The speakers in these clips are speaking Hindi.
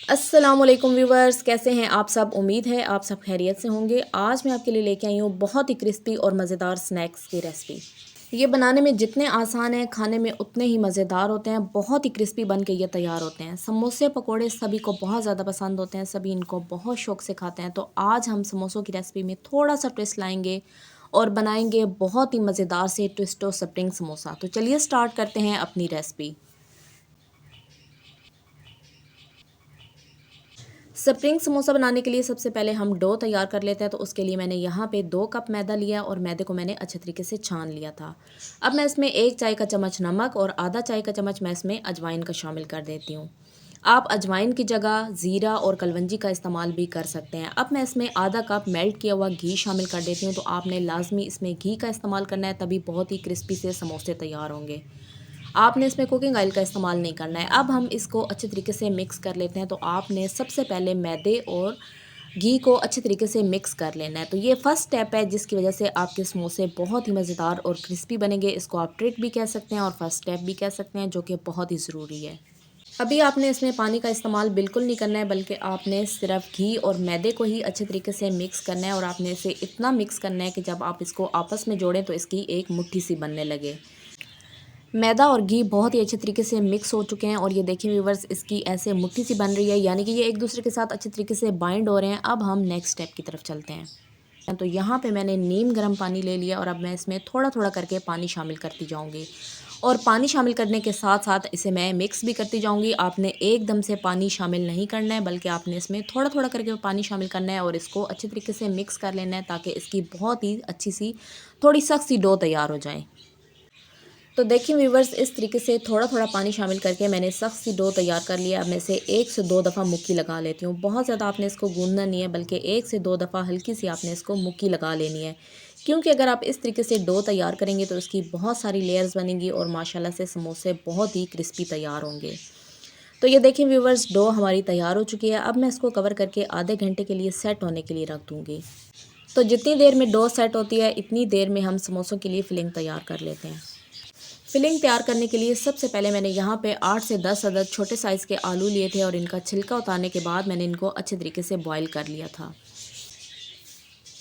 अस्सलामुअलैकुम व्यूवर्स, कैसे हैं आप सब। उम्मीद है आप सब खैरियत से होंगे। आज मैं आपके लिए लेके आई हूँ बहुत ही क्रिस्पी और मज़ेदार स्नैक्स की रेसिपी। ये बनाने में जितने आसान हैं, खाने में उतने ही मज़ेदार होते हैं। बहुत ही क्रिस्पी बन के ये तैयार होते हैं। समोसे पकोड़े सभी को बहुत ज़्यादा पसंद होते हैं, सभी इनको बहुत शौक से खाते हैं। तो आज हम समोसों की रेसिपी में थोड़ा सा ट्विस्ट लाएंगे और बनाएंगे बहुत ही मज़ेदार से ट्विस्टो स्प्रिंग समोसा। तो चलिए स्टार्ट करते हैं अपनी रेसिपी। स्प्रिंग समोसा बनाने के लिए सबसे पहले हम डो तैयार कर लेते हैं। तो उसके लिए मैंने यहाँ पे 2 कप मैदा लिया और मैदे को मैंने अच्छे तरीके से छान लिया था। अब मैं इसमें 1 चाय का चम्मच नमक और आधा चाय का चम्मच मैं इसमें अजवाइन का शामिल कर देती हूँ। आप अजवाइन की जगह ज़ीरा और कलवंजी का इस्तेमाल भी कर सकते हैं। अब मैं इसमें आधा कप मेल्ट किया हुआ घी शामिल कर देती हूँ। तो आपने लाजमी इसमें घी का इस्तेमाल करना है, तभी बहुत ही क्रिस्पी से समोसे तैयार होंगे। आपने इसमें कुकिंग ऑयल का इस्तेमाल नहीं करना है। अब हम इसको अच्छे तरीके से मिक्स कर लेते हैं। तो आपने सबसे पहले मैदे और घी को अच्छे तरीके से मिक्स कर लेना है। तो ये फर्स्ट स्टेप है जिसकी वजह से आपके समोसे बहुत ही मज़ेदार और क्रिस्पी बनेंगे। इसको आप ट्रिक भी कह सकते हैं और फर्स्ट स्टेप भी कह सकते हैं, जो कि बहुत ही ज़रूरी है। अभी आपने इसमें पानी का इस्तेमाल बिल्कुल नहीं करना है, बल्कि आपने सिर्फ घी और मैदे को ही अच्छे तरीके से मिक्स करना है। और आपने इसे इतना मिक्स करना है कि जब आप इसको आपस में जोड़ें तो इसकी एक मुट्ठी सी बनने लगे। मैदा और घी बहुत ही अच्छे तरीके से मिक्स हो चुके हैं और ये देखिए व्यूवर्स, इसकी ऐसे मुट्ठी सी बन रही है, यानी कि ये एक दूसरे के साथ अच्छे तरीके से बाइंड हो रहे हैं। अब हम नेक्स्ट स्टेप की तरफ चलते हैं। तो यहाँ पे मैंने नीम गर्म पानी ले लिया और अब मैं इसमें थोड़ा थोड़ा करके पानी शामिल करती जाऊँगी। और पानी शामिल करने के साथ साथ इसे मैं मिक्स भी करती जाऊँगी। आपने एकदम से पानी शामिल नहीं करना है, बल्कि आपने इसमें थोड़ा थोड़ा करके पानी शामिल करना है और इसको अच्छे तरीके से मिक्स कर लेना है, ताकि इसकी बहुत ही अच्छी सी थोड़ी सख्त सी डो तैयार हो जाए। तो देखिए व्यूवर्स, इस तरीके से थोड़ा थोड़ा पानी शामिल करके मैंने सख्त सी डो तैयार कर लिया। अब मैं इसे 1 से 2 दफ़ा मुक्की लगा लेती हूँ। बहुत ज़्यादा आपने इसको गूंदना नहीं है, बल्कि 1 से 2 दफ़ा हल्की सी आपने इसको मुक्की लगा लेनी है। क्योंकि अगर आप इस तरीके से डो तैयार करेंगे तो इसकी बहुत सारी लेयर्स बनेंगी और माशाल्लाह से समोसे बहुत ही क्रिस्पी तैयार होंगे। तो ये देखिए व्यूवर्स, डो हमारी तैयार हो चुकी है। अब मैं इसको कवर करके आधे घंटे के लिए सेट होने के लिए रख दूँगी। तो जितनी देर में डो सेट होती है, इतनी देर में हम समोसों के लिए फिलिंग तैयार कर लेते हैं। फिलिंग तैयार करने के लिए सबसे पहले मैंने यहाँ पे 8 से 10 अदद छोटे साइज़ के आलू लिए थे और इनका छिलका उतारने के बाद मैंने इनको अच्छे तरीके से बॉईल कर लिया था।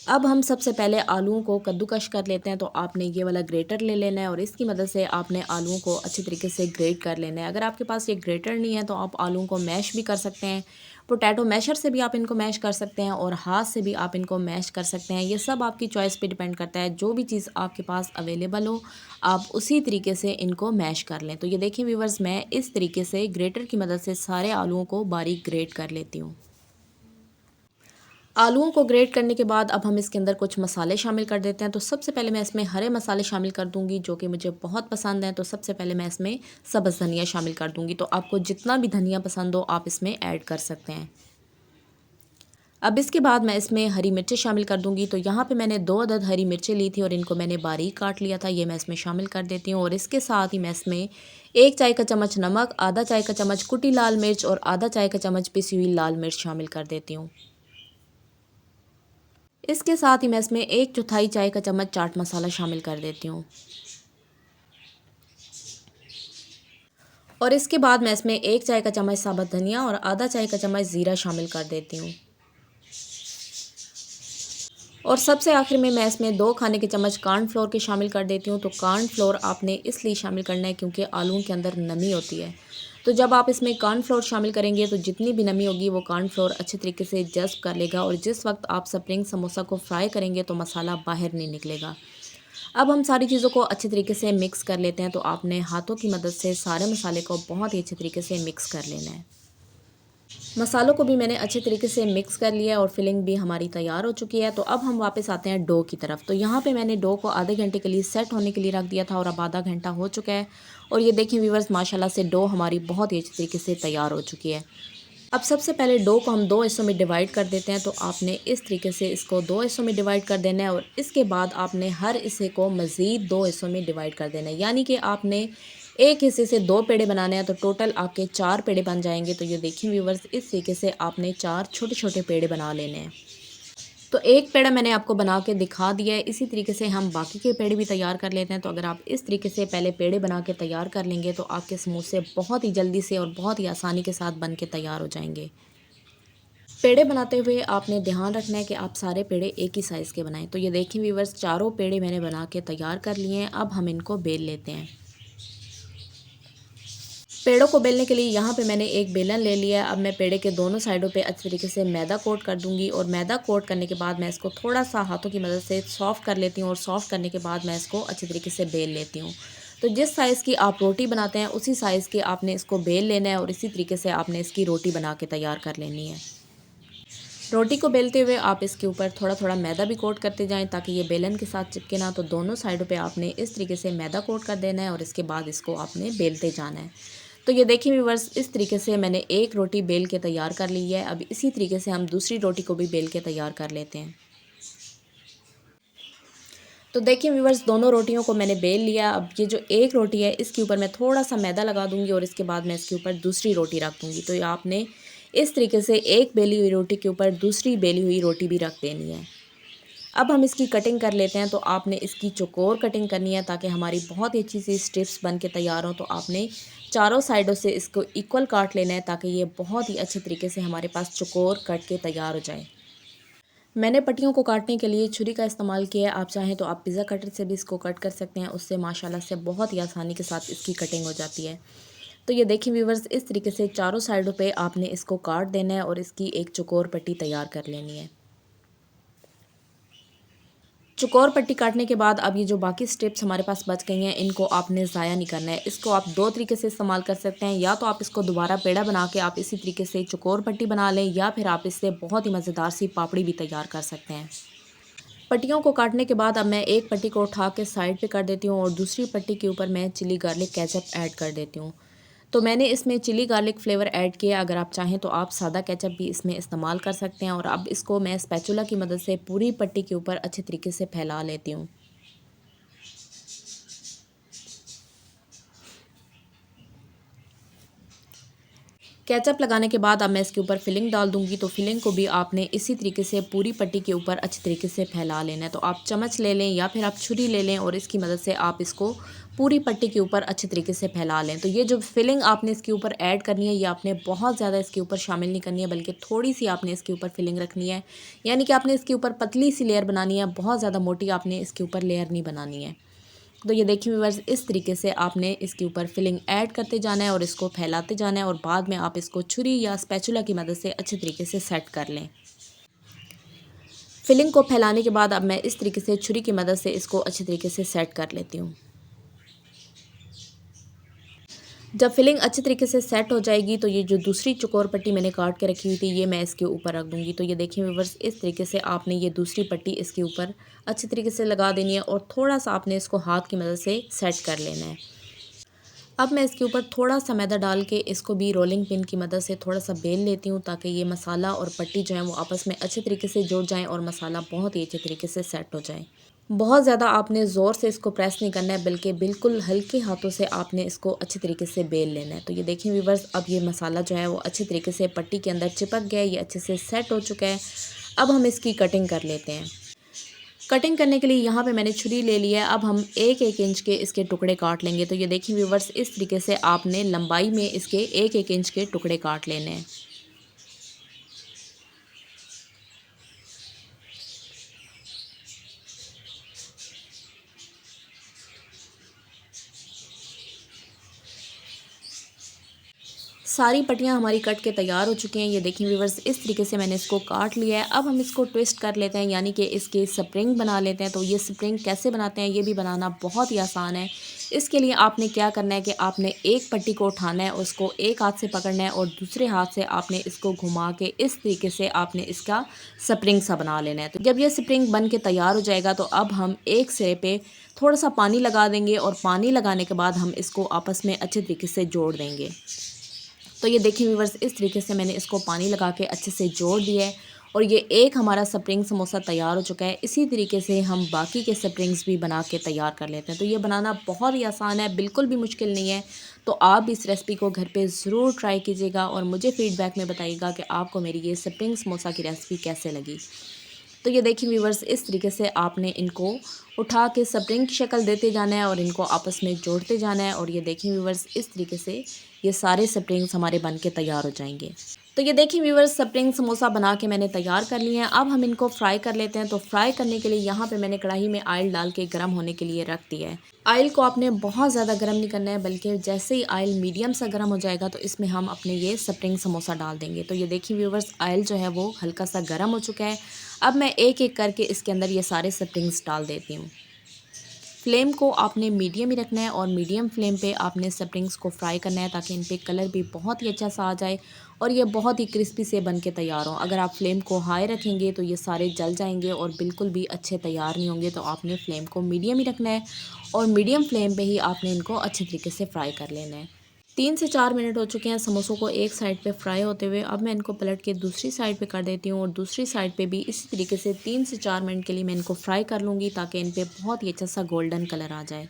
अब हम सबसे पहले आलूओं को कद्दूकश कर लेते हैं। तो आपने ये वाला ग्रेटर ले लेना है और इसकी मदद से आपने आलूओं को अच्छे तरीके से ग्रेट कर लेना है। अगर आपके पास ये ग्रेटर नहीं है तो आप आलूओं को मैश भी कर सकते हैं। पोटैटो मैशर से भी आप इनको मैश कर सकते हैं और हाथ से भी आप इनको मैश कर सकते हैं। ये सब आपकी चॉइस पे डिपेंड करता है। जो भी चीज़ आपके पास अवेलेबल हो, आप उसी तरीके से इनको मैश कर लें। तो ये देखिए व्यूवर्स, मैं इस तरीके से ग्रेटर की मदद से सारे आलूओं को बारीक ग्रेट कर लेती हूँ। आलूओं को ग्रेट करने के बाद अब हम इसके अंदर कुछ मसाले शामिल कर देते हैं। तो सबसे पहले मैं इसमें हरे मसाले शामिल कर दूंगी, जो कि मुझे बहुत पसंद हैं। तो सबसे पहले मैं इसमें सब्ज़ धनिया शामिल कर दूंगी। तो आपको जितना भी धनिया पसंद हो आप इसमें ऐड कर सकते हैं। अब इसके बाद मैं इसमें हरी मिर्चें शामिल कर दूंगी। तो यहाँ पे मैंने 2 अदद हरी मिर्चें ली थी और इनको मैंने बारीक काट लिया था। ये मैं इसमें शामिल कर देती हूँ। और इसके साथ ही मैं इसमें 1 चाय का चम्मच नमक, आधा चाय का चम्मच कुटी लाल मिर्च और आधा चाय का चम्मच पिसी हुई लाल मिर्च शामिल कर देती हूँ। इसके साथ ही मैं इसमें 1/4 चाय का चम्मच चाट मसाला शामिल कर देती हूँ। और इसके बाद मैं इसमें 1 चाय का चम्मच साबुत धनिया और आधा चाय का चम्मच ज़ीरा शामिल कर देती हूँ। और सबसे आखिर में मैं इसमें 2 खाने के चम्मच कॉर्नफ्लोर के शामिल कर देती हूँ। तो कॉर्नफ्लोर आपने इसलिए शामिल करना है क्योंकि आलूओं के अंदर नमी होती है। तो जब आप इसमें कॉर्नफ्लोर शामिल करेंगे तो जितनी भी नमी होगी वो कॉर्नफ्लोर अच्छे तरीके से जज़्ब कर लेगा और जिस वक्त आप स्प्रिंग समोसा को फ्राई करेंगे तो मसाला बाहर नहीं निकलेगा। अब हम सारी चीज़ों को अच्छे तरीके से मिक्स कर लेते हैं। तो आपने हाथों की मदद से सारे मसाले को बहुत ही अच्छे तरीके से मिक्स कर लेना है। मसालों को भी मैंने अच्छे तरीके से मिक्स कर लिया और फिलिंग भी हमारी तैयार हो चुकी है। तो अब हम वापस आते हैं डो की तरफ। तो यहाँ पे मैंने डो को आधे घंटे के लिए सेट होने के लिए रख दिया था और अब आधा घंटा हो चुका है। और ये देखें व्यूवर्स, माशाल्लाह से डो हमारी बहुत ही अच्छे तरीके से तैयार हो चुकी है। अब सबसे पहले डो को हम 2 हिस्सों में डिवाइड कर देते हैं। तो आपने इस तरीके से इसको 2 हिस्सों में डिवाइड कर देना है और इसके बाद आपने हर हिस्से को मज़ीद 2 हिस्सों में डिवाइड कर देना है। यानी कि आपने एक हिस्से से 2 पेड़े बनाने हैं, तो टोटल आपके 4 पेड़े बन जाएंगे। तो ये देखिए व्यूवर्स, इस तरीके से आपने 4 छोटे छोटे पेड़े बना लेने हैं। तो एक पेड़ा मैंने आपको बना के दिखा दिया है। इसी तरीके से हम बाकी के पेड़े भी तैयार कर लेते हैं। तो अगर आप इस तरीके से पहले पेड़े बना के तैयार कर लेंगे तो आपके समोसे बहुत ही जल्दी से और बहुत ही आसानी के साथ बन के तैयार हो जाएंगे। पेड़े बनाते हुए आपने ध्यान रखना है कि आप सारे पेड़े एक ही साइज़ के बनाएं। तो ये देखिए व्यूवर्स, चारों पेड़े मैंने बना के तैयार कर लिए हैं। अब हम इनको बेल लेते हैं। पेड़ों को बेलने के लिए यहाँ पे मैंने एक बेलन ले लिया है। अब मैं पेड़े के दोनों साइडों पे अच्छी तरीके से मैदा कोट कर दूँगी और मैदा कोट करने के बाद मैं इसको थोड़ा-सा हाथों की मदद से सॉफ्ट कर लेती हूँ और सॉफ्ट करने के बाद मैं इसको अच्छी तरीके से बेल लेती हूँ। तो जिस साइज़ की आप रोटी बनाते हैं उसी साइज़ की आपने इसको बेल लेना है और इसी तरीके से आपने इसकी रोटी बना के तैयार कर लेनी है। रोटी को बेलते हुए आप इसके ऊपर थोड़ा-थोड़ा मैदा भी कोट करते जाएँ ताकि ये बेलन के साथ चिपके ना। तो दोनों साइडों पे आपने इस तरीके से मैदा कोट कर देना है और इसके बाद इसको आपने बेलते जाना है। तो ये देखिए व्यूअर्स, इस तरीके से मैंने एक रोटी बेल के तैयार कर ली है। अब इसी तरीके से हम दूसरी रोटी को भी बेल के तैयार कर लेते हैं। तो देखिए व्यूअर्स, दोनों रोटियों को मैंने बेल लिया। अब ये जो एक रोटी है इसके ऊपर मैं थोड़ा-सा मैदा लगा दूँगी और इसके बाद मैं इसके ऊपर दूसरी रोटी रख दूँगी। तो ये आपने इस तरीके से एक बेली हुई रोटी के ऊपर दूसरी बेली हुई रोटी भी रख देनी है। अब हम इसकी कटिंग कर लेते हैं। तो आपने इसकी चौकोर कटिंग करनी है ताकि हमारी बहुत ही अच्छी सी स्ट्रिप्स बन के तैयार हों। तो आपने चारों साइडों से इसको इक्वल काट लेना है ताकि ये बहुत ही अच्छे तरीके से हमारे पास चौकोर कट के तैयार हो जाए। मैंने पट्टियों को काटने के लिए छुरी का इस्तेमाल किया है। आप चाहें तो आप पिज़्ज़ा कटर से भी इसको कट कर सकते हैं। उससे माशाल्लाह से बहुत ही आसानी के साथ इसकी कटिंग हो जाती है। तो ये देखिए व्यूवर्स, इस तरीके से चारों साइडों पे आपने इसको काट देना है और इसकी एक चौकोर पट्टी तैयार कर लेनी है। चौकोर पट्टी काटने के बाद अब ये जो बाकी स्टेप्स हमारे पास बच गई हैं इनको आपने ज़ाया नहीं करना है। इसको आप दो तरीके से इस्तेमाल कर सकते हैं। या तो आप इसको दोबारा पेड़ा बना के आप इसी तरीके से चौकोर पट्टी बना लें, या फिर आप इससे बहुत ही मज़ेदार सी पापड़ी भी तैयार कर सकते हैं। पट्टियों को काटने के बाद अब मैं एक पट्टी को उठा के साइड पे कर देती हूँ और दूसरी पट्टी के ऊपर मैं चिली गार्लिक केचप ऐड कर देती हूँ। तो मैंने इसमें चिली गार्लिक फ्लेवर ऐड किया। अगर आप चाहें तो आप सादा केचप भी इसमें इस्तेमाल कर सकते हैं। और अब इसको मैं स्पैचुला की मदद से पूरी पट्टी के ऊपर अच्छे तरीके से फैला लेती हूँ। केचप लगाने के बाद अब मैं इसके ऊपर फिलिंग डाल दूंगी। तो फिलिंग को भी आपने इसी तरीके से पूरी पट्टी के ऊपर अच्छे तरीके से फैला लेना है। तो आप चम्मच ले लें या फिर आप छुरी ले लें और इसकी मदद से आप इसको पूरी पट्टी के ऊपर अच्छे तरीके से फैला लें। तो ये जो फिलिंग आपने इसके ऊपर ऐड करनी है ये आपने बहुत ज़्यादा इसके ऊपर शामिल नहीं करनी है, बल्कि थोड़ी सी आपने इसके ऊपर फिलिंग रखनी है। यानी कि आपने इसके ऊपर पतली सी लेयर बनानी है, बहुत ज़्यादा मोटी आपने इसके ऊपर लेयर नहीं बनानी है। तो ये देखिए व्यूअर्स, इस तरीके से आपने इसके ऊपर फिलिंग ऐड करते जाना है और इसको फैलाते जाना है और बाद में आप इसको छुरी या स्पैचुला की मदद से अच्छे तरीके से सेट कर लें। फिलिंग को फैलाने के बाद अब मैं इस तरीके से छुरी की मदद से इसको अच्छे तरीके से सेट कर लेती हूँ। जब फिलिंग अच्छे तरीके से सेट हो जाएगी तो ये जो दूसरी चौकोर पट्टी मैंने काट के रखी हुई थी ये मैं इसके ऊपर रख दूँगी। तो ये देखिए व्यूअर्स, इस तरीके से आपने ये दूसरी पट्टी इसके ऊपर अच्छे तरीके से लगा देनी है और थोड़ा-सा आपने इसको हाथ की मदद से सेट कर लेना है। अब मैं इसके ऊपर थोड़ा-सा मैदा डाल के इसको भी रोलिंग पिन की मदद से थोड़ा-सा बेल लेती हूँ ताकि ये मसाला और पट्टी जो है वो आपस में अच्छे तरीके से जुड़ जाएँ और मसाला बहुत ही अच्छे तरीके से सेट हो जाए। बहुत ज़्यादा आपने ज़ोर से इसको प्रेस नहीं करना है, बल्कि बिल्कुल हल्के हाथों से आपने इसको अच्छे तरीके से बेल लेना है। तो ये देखिए व्यूअर्स, अब ये मसाला जो है वो अच्छे तरीके से पट्टी के अंदर चिपक गया है, ये अच्छे से सेट हो चुका है। अब हम इसकी कटिंग कर लेते हैं। कटिंग करने के लिए यहाँ पे मैंने छुरी ले ली है। अब हम 1-1 इंच के इसके टुकड़े काट लेंगे। तो ये देखिए व्यूअर्स, इस तरीके से आपने लंबाई में इसके 1-1 इंच के टुकड़े काट लेने हैं। सारी पट्टियाँ हमारी कट के तैयार हो चुकी हैं। ये देखिए व्यूअर्स, इस तरीके से मैंने इसको काट लिया है। अब हम इसको ट्विस्ट कर लेते हैं, यानी कि इसके स्प्रिंग बना लेते हैं। तो ये स्प्रिंग कैसे बनाते हैं ये भी बनाना बहुत ही आसान है। इसके लिए आपने क्या करना है कि आपने एक पट्टी को उठाना है, उसको एक हाथ से पकड़ना है और दूसरे हाथ से आपने इसको घुमा के इस तरीके से आपने इसका स्प्रिंग सा बना लेना है। तो जब ये स्प्रिंग बन के तैयार हो जाएगा तो अब हम एक सिरे पे थोड़ा सा पानी लगा देंगे और पानी लगाने के बाद हम इसको आपस में अच्छे तरीके से जोड़ देंगे। तो ये देखिए व्यूअर्स, इस तरीके से मैंने इसको पानी लगा के अच्छे से जोड़ दिया है और ये एक हमारा स्प्रिंग समोसा तैयार हो चुका है। इसी तरीके से हम बाकी के स्प्रिंग्स भी बना के तैयार कर लेते हैं। तो ये बनाना बहुत ही आसान है, बिल्कुल भी मुश्किल नहीं है। तो आप इस रेसिपी को घर पे ज़रूर ट्राई कीजिएगा और मुझे फ़ीडबैक में बताइएगा कि आपको मेरी ये स्प्रिंग समोसा की रेसिपी कैसे लगी। तो ये देखिए व्यूवर्स, इस तरीके से आपने इनको उठा के स्प्रिंग की शक्ल देते जाना है और इनको आपस में जोड़ते जाना है। और ये देखिए व्यूवर्स, इस तरीके से ये सारे स्प्रिंग्स हमारे बन के तैयार हो जाएंगे। तो ये देखिए व्यूअर्स, स्प्रिंग समोसा बना के मैंने तैयार कर लिए हैं। अब हम इनको फ्राई कर लेते हैं। तो फ्राई करने के लिए यहाँ पे मैंने कढ़ाई में ऑयल डाल के गर्म होने के लिए रख दिया है। ऑयल को आपने बहुत ज़्यादा गर्म नहीं करना है, बल्कि जैसे ही ऑयल मीडियम सा गर्म हो जाएगा तो इसमें हम अपने ये स्प्रिंग समोसा डाल देंगे। तो ये देखिए व्यूअर्स, ऑयल जो है वो हल्का सा गर्म हो चुका है। अब मैं एक एक करके इसके अंदर ये सारे स्प्रिंग्स डाल देती हूँ। फ्लेम को आपने मीडियम ही रखना है और मीडियम फ्लेम पे आपने स्प्रिंग्स को फ्राई करना है, ताकि इन पे कलर भी बहुत ही अच्छा सा आ जाए और ये बहुत ही क्रिस्पी से बन के तैयार हो। अगर आप फ्लेम को हाई रखेंगे तो ये सारे जल जाएंगे और बिल्कुल भी अच्छे तैयार नहीं होंगे। तो आपने फ्लेम को मीडियम ही रखना है और मीडियम फ्लेम पे ही आपने इनको अच्छे तरीके से फ्राई कर लेना है। 3 से 4 मिनट हो चुके हैं समोसों को एक साइड पे फ्राई होते हुए। अब मैं इनको पलट के दूसरी साइड पे कर देती हूँ और दूसरी साइड पे भी इसी तरीके से 3 से 4 मिनट के लिए मैं इनको फ्राई कर लूँगी, ताकि इन पे बहुत ही अच्छा सा गोल्डन कलर आ जाए।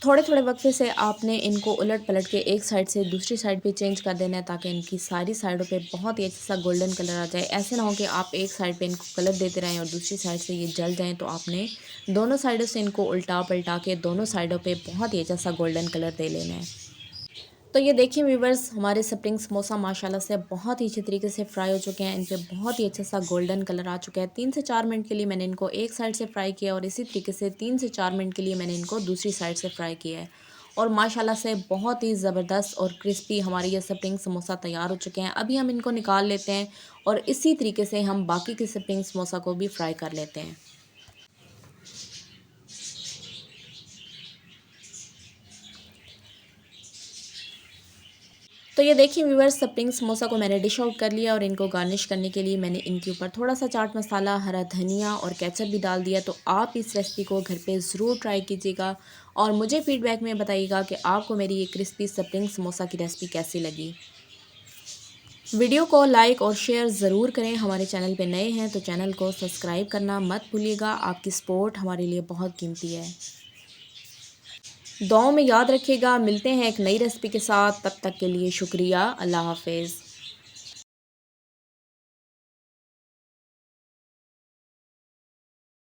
थोड़े थोड़े वक्फे से आपने इनको उलट पलट के एक साइड से दूसरी साइड पे चेंज कर देना है, ताकि इनकी सारी साइडों पे बहुत ही अच्छा सा गोल्डन कलर आ जाए। ऐसे ना हो कि आप एक साइड पे इनको कलर देते रहें और दूसरी साइड से ये जल जाएँ। तो आपने दोनों साइडों से इनको उल्टा पलटा के दोनों साइडों पे बहुत ही अच्छा सा गोल्डन कलर दे लेना है। तो ये देखिए व्यूवर्स, हमारे स्प्रिंग समोसा माशाल्लाह से बहुत ही अच्छे तरीके से फ्राई हो चुके हैं। इन पे बहुत ही अच्छा सा गोल्डन कलर आ चुका है। 3 से 4 मिनट के लिए मैंने इनको एक साइड से फ्राई किया और इसी तरीके से 3 से 4 मिनट के लिए मैंने इनको दूसरी साइड से फ्राई किया है। और माशाल्लाह से बहुत ही ज़बरदस्त और क्रिस्पी हमारे ये स्प्रिंग समोसा तैयार हो चुके हैं। अभी हम इनको निकाल लेते हैं और इसी तरीके से हम बाकी के स्प्रिंग समोसा को भी फ्राई कर लेते हैं। तो ये देखिए व्यूअर्स, स्प्रिंग समोसा को मैंने डिश आउट कर लिया और इनको गार्निश करने के लिए मैंने इनके ऊपर थोड़ा सा चाट मसाला, हरा धनिया और केचप भी डाल दिया। तो आप इस रेसिपी को घर पे ज़रूर ट्राई कीजिएगा और मुझे फीडबैक में बताइएगा कि आपको मेरी ये क्रिस्पी स्प्रिंग समोसा की रेसिपी कैसी लगी। वीडियो को लाइक और शेयर ज़रूर करें। हमारे चैनल पे नए हैं तो चैनल को सब्सक्राइब करना मत भूलिएगा। आपकी सपोर्ट हमारे लिए बहुत कीमती है। दुआओं में याद रखिएगा। मिलते हैं एक नई रेसिपी के साथ, तब तक के लिए शुक्रिया। अल्लाह हाफ़िज़।